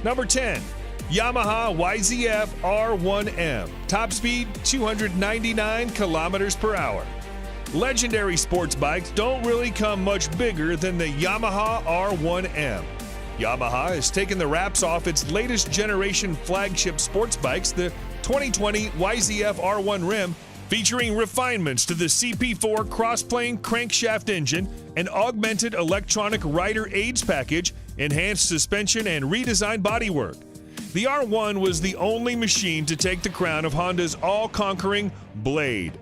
Number 10, Yamaha YZF R1M. Top speed 299 kilometers per hour. Legendary sports bikes don't really come much bigger than the Yamaha R1M. Yamaha has taken the wraps off its latest generation flagship sports bikes, the 2020 YZF R1M, featuring refinements to the CP4 cross-plane crankshaft engine, an augmented electronic rider aids package, enhanced suspension, and redesigned bodywork. The R1 was the only machine to take the crown of Honda's all-conquering Blade.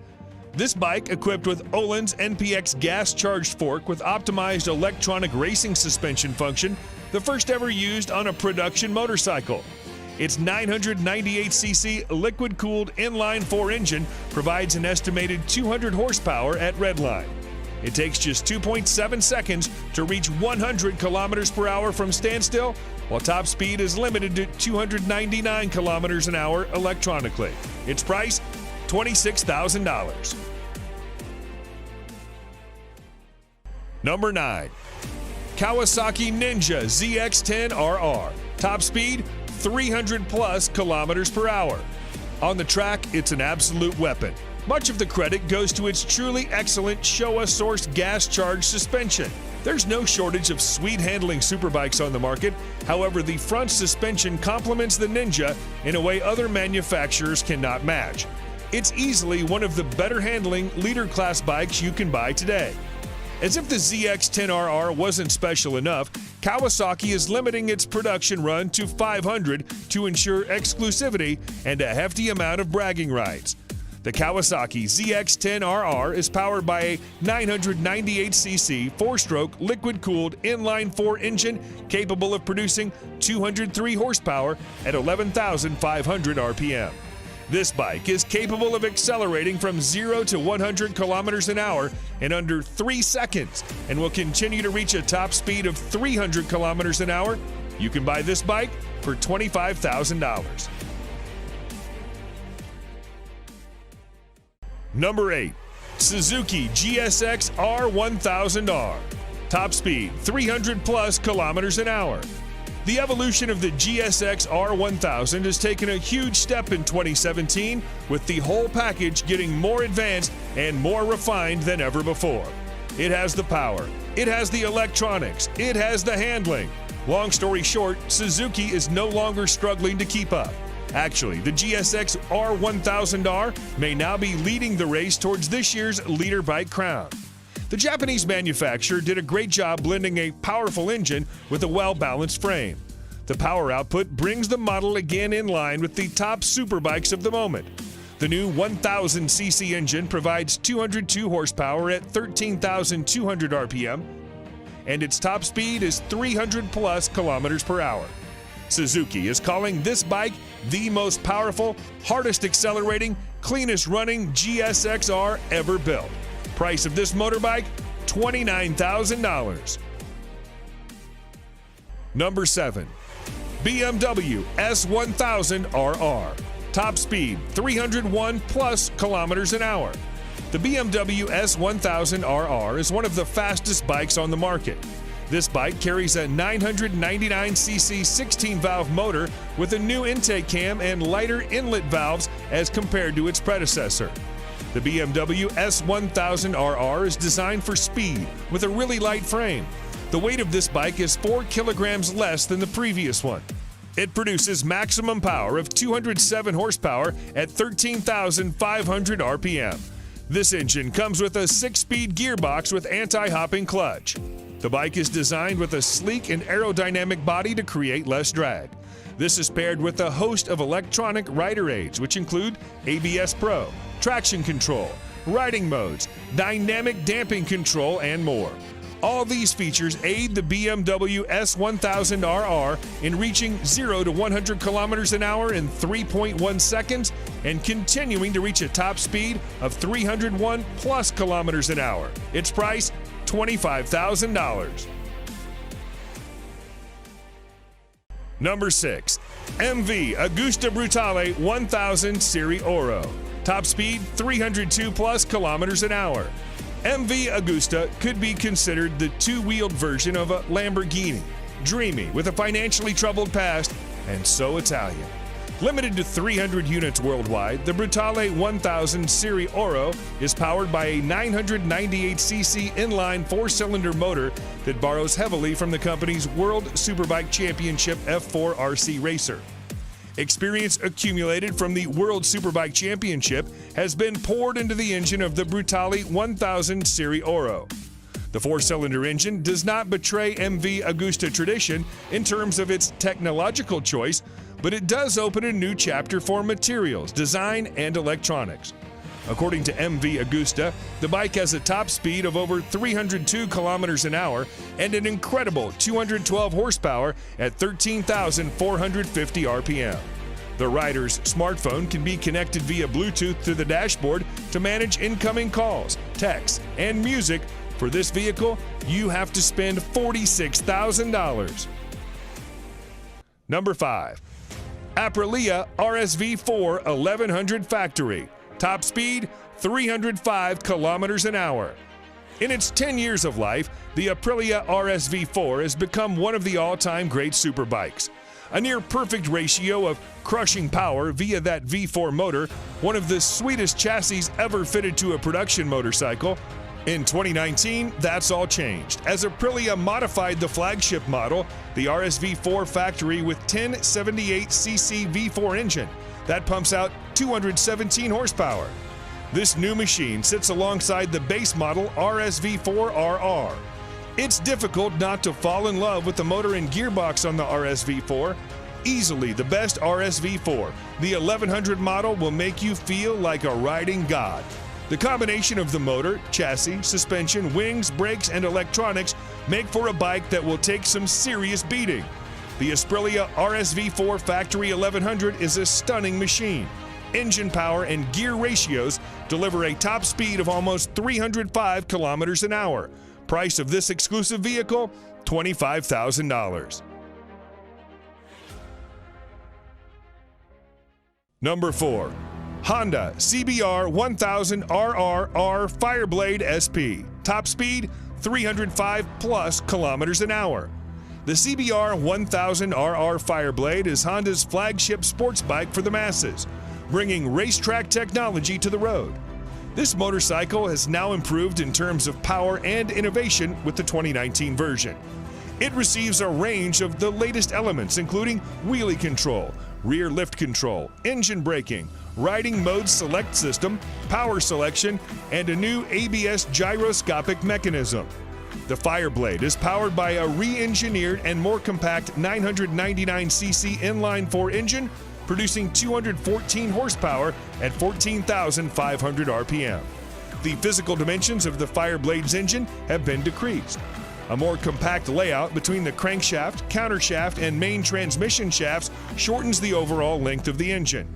This bike, equipped with Öhlins NPX gas-charged fork with optimized electronic racing suspension function, the first ever used on a production motorcycle. Its 998cc liquid-cooled inline-4 engine provides an estimated 200 horsepower at redline. It takes just 2.7 seconds to reach 100 kilometers per hour from standstill, while top speed is limited to 299 kilometers an hour electronically. Its price, $26,000. Number 9, Kawasaki Ninja ZX10RR. Top speed, 300 plus kilometers per hour. On the track, it's an absolute weapon. Much of the credit goes to its truly excellent Showa-sourced gas-charged suspension. There's no shortage of sweet-handling superbikes on the market. However, the front suspension complements the Ninja in a way other manufacturers cannot match. It's easily one of the better-handling leader-class bikes you can buy today. As if the ZX10RR wasn't special enough, Kawasaki is limiting its production run to 500 to ensure exclusivity and a hefty amount of bragging rights. The Kawasaki ZX10RR is powered by a 998cc 4-stroke liquid-cooled inline-4 engine capable of producing 203 horsepower at 11,500 RPM. This bike is capable of accelerating from 0 to 100 kilometers an hour in under 3 seconds and will continue to reach a top speed of 300 kilometers an hour. You can buy this bike for $25,000. Number 8, Suzuki GSXR1000R. Top speed 300 plus kilometers an hour. The evolution of the GSXR1000 has taken a huge step in 2017, with the whole package getting more advanced and more refined than ever before. It has the power, it has the electronics, it has the handling. Long story short, Suzuki is no longer struggling to keep up. Actually, the GSXR1000R may now be leading the race towards this year's leader bike crown. The Japanese manufacturer did a great job blending a powerful engine with a well-balanced frame. The power output brings the model again in line with the top superbikes of the moment. The new 1000cc engine provides 202 horsepower at 13,200 RPM, and its top speed is 300 plus kilometers per hour. Suzuki is calling this bike the most powerful, hardest accelerating, cleanest running GSXR ever built. Price of this motorbike, $29,000. Number 7, BMW S1000RR. Top speed, 301 plus kilometers an hour. The BMW S1000RR is one of the fastest bikes on the market. This bike carries a 999cc 16-valve motor with a new intake cam and lighter inlet valves as compared to its predecessor. The BMW S1000RR is designed for speed with a really light frame. The weight of this bike is 4 kilograms less than the previous one. It produces maximum power of 207 horsepower at 13,500 RPM. This engine comes with a 6-speed gearbox with anti-hopping clutch. The bike is designed with a sleek and aerodynamic body to create less drag. This is paired with a host of electronic rider aids, which include ABS Pro, traction control, riding modes, dynamic damping control, and more. All these features aid the BMW S1000RR in reaching 0 to 100 kilometers an hour in 3.1 seconds and continuing to reach a top speed of 301 plus kilometers an hour. Its price, $25,000. Number 6, MV Agusta Brute 1000 Serie Oro. Top speed 302 plus kilometers an hour. MV Agusta could be considered the two-wheeled version of a Lamborghini. Dreamy, with a financially troubled past, and so Italian. Limited to 300 units worldwide, the Brutale 1000 Serie Oro is powered by a 998cc inline 4-cylinder motor that borrows heavily from the company's World Superbike Championship F4 RC racer. Experience accumulated from the World Superbike Championship has been poured into the engine of the Brutale 1000 Serie Oro. The 4-cylinder engine does not betray MV Agusta tradition in terms of its technological choice, but it does open a new chapter for materials, design, and electronics. According to MV Agusta, the bike has a top speed of over 302 kilometers an hour and an incredible 212 horsepower at 13,450 RPM. The rider's smartphone can be connected via Bluetooth to the dashboard to manage incoming calls, texts, and music. For this vehicle, you have to spend $46,000. Number 5. Aprilia RSV4 1100 Factory. Top speed, 305 kilometers an hour. In its 10 years of life, the Aprilia RSV4 has become one of the all-time great superbikes. A near-perfect ratio of crushing power via that V4 motor, one of the sweetest chassis ever fitted to a production motorcycle. In 2019, that's all changed, as Aprilia modified the flagship model, the RSV4 Factory, with 1078cc V4 engine that pumps out 217 horsepower. This new machine sits alongside the base model RSV4RR. It's difficult not to fall in love with the motor and gearbox on the RSV4. Easily the best RSV4, the 1100 model will make you feel like a riding god. The combination of the motor, chassis, suspension, wings, brakes, and electronics make for a bike that will take some serious beating. The Aprilia RSV4 Factory 1100 is a stunning machine. Engine power and gear ratios deliver a top speed of almost 305 kilometers an hour. Price of this exclusive vehicle, $25,000. Number 4. Honda CBR 1000RR Fireblade SP. Top speed, 305 plus kilometers an hour. The CBR 1000RR Fireblade is Honda's flagship sports bike for the masses, bringing racetrack technology to the road. This motorcycle has now improved in terms of power and innovation with the 2019 version. It receives a range of the latest elements, including wheelie control, rear lift control, engine braking, riding mode select system, power selection, and a new ABS gyroscopic mechanism. The Fireblade is powered by a re-engineered and more compact 999cc inline-4 engine, producing 214 horsepower at 14,500 RPM. The physical dimensions of the Fireblade's engine have been decreased. A more compact layout between the crankshaft, countershaft, and main transmission shafts shortens the overall length of the engine.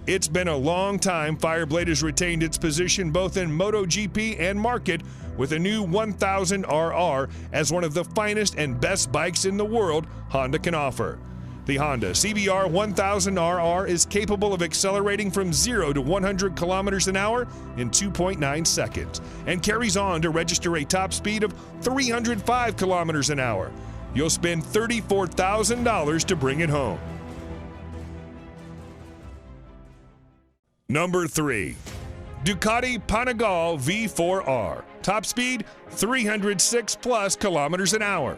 It's been a long time Fireblade has retained its position both in MotoGP and market, with a new 1000RR as one of the finest and best bikes in the world Honda can offer. The Honda CBR 1000RR is capable of accelerating from 0 to 100 kilometers an hour in 2.9 seconds and carries on to register a top speed of 305 kilometers an hour. You'll spend $34,000 to bring it home. Number 3. Ducati Panigale V4R. Top speed, 306 plus kilometers an hour.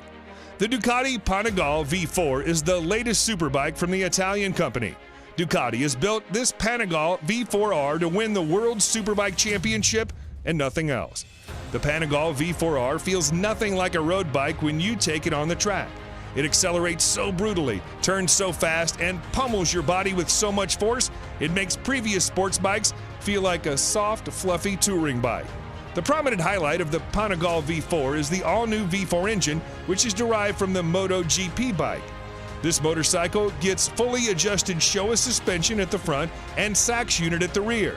The Ducati Panigale V4 is the latest superbike from the Italian company. Ducati has built this Panigale V4R to win the World Superbike Championship and nothing else. The Panigale V4R feels nothing like a road bike when you take it on the track. It accelerates so brutally, turns so fast, and pummels your body with so much force, it makes previous sports bikes feel like a soft, fluffy touring bike. The prominent highlight of the Panigale V4 is the all-new V4 engine, which is derived from the MotoGP bike. This motorcycle gets fully adjusted Showa suspension at the front and Sachs unit at the rear.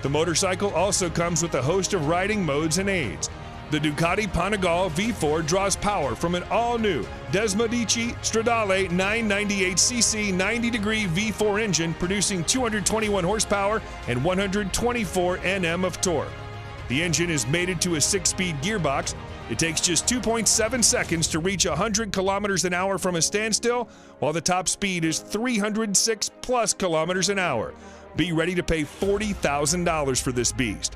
The motorcycle also comes with a host of riding modes and aids. The Ducati Panigale V4 draws power from an all-new Desmodici Stradale 998cc 90-degree V4 engine, producing 221 horsepower and 124 Nm of torque. The engine is mated to a 6-speed gearbox. It takes just 2.7 seconds to reach 100 kilometers an hour from a standstill, while the top speed is 306 plus kilometers an hour. Be ready to pay $40,000 for this beast.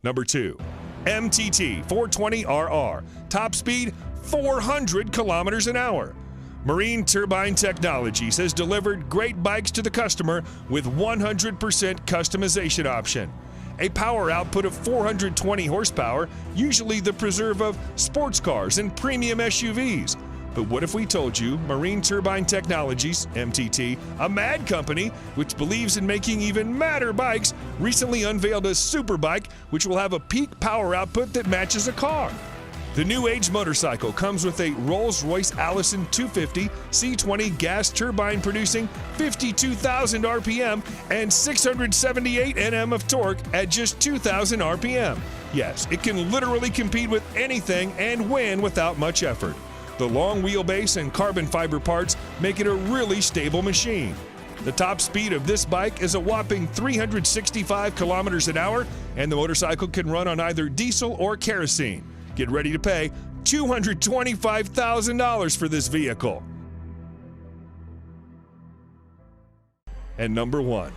Number 2, MTT 420RR, top speed 400 kilometers an hour. Marine Turbine Technologies has delivered great bikes to the customer with 100% customization option. A power output of 420 horsepower, usually the preserve of sports cars and premium SUVs. But what if we told you Marine Turbine Technologies, MTT, a mad company which believes in making even madder bikes, recently unveiled a super bike which will have a peak power output that matches a car. The new age motorcycle comes with a Rolls-Royce Allison 250 C20 gas turbine producing 52,000 RPM and 678 Nm of torque at just 2,000 RPM. Yes, it can literally compete with anything and win without much effort. The long wheelbase and carbon fiber parts make it a really stable machine. The top speed of this bike is a whopping 365 kilometers an hour, and the motorcycle can run on either diesel or kerosene. Get ready to pay $225,000 for this vehicle. And number 1,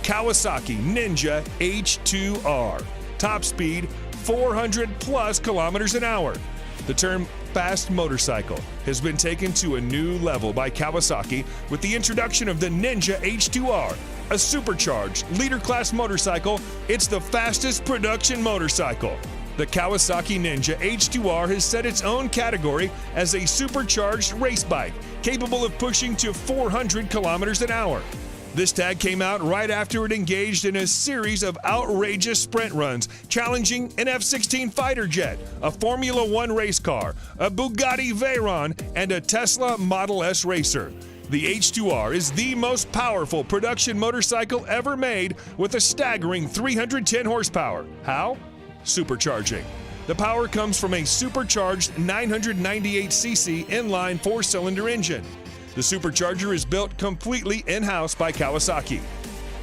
Kawasaki Ninja H2R, top speed 400 plus kilometers an hour. The term fast motorcycle has been taken to a new level by Kawasaki with the introduction of the Ninja H2R, a supercharged leader-class motorcycle. It's the fastest production motorcycle. The Kawasaki Ninja H2R has set its own category as a supercharged race bike, capable of pushing to 400 kilometers an hour. This tag came out right after it engaged in a series of outrageous sprint runs, challenging an F-16 fighter jet, a Formula One race car, a Bugatti Veyron, and a Tesla Model S racer. The H2R is the most powerful production motorcycle ever made with a staggering 310 horsepower. How? Supercharging. The power comes from a supercharged 998cc inline 4-cylinder engine. The supercharger is built completely in-house by Kawasaki.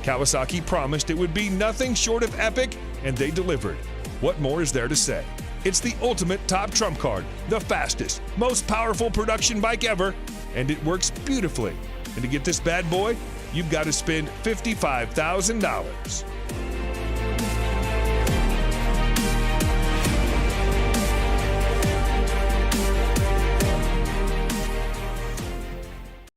Kawasaki promised it would be nothing short of epic, and they delivered. What more is there to say? It's the ultimate top trump card, the fastest, most powerful production bike ever, and it works beautifully. And to get this bad boy, you've got to spend $55,000.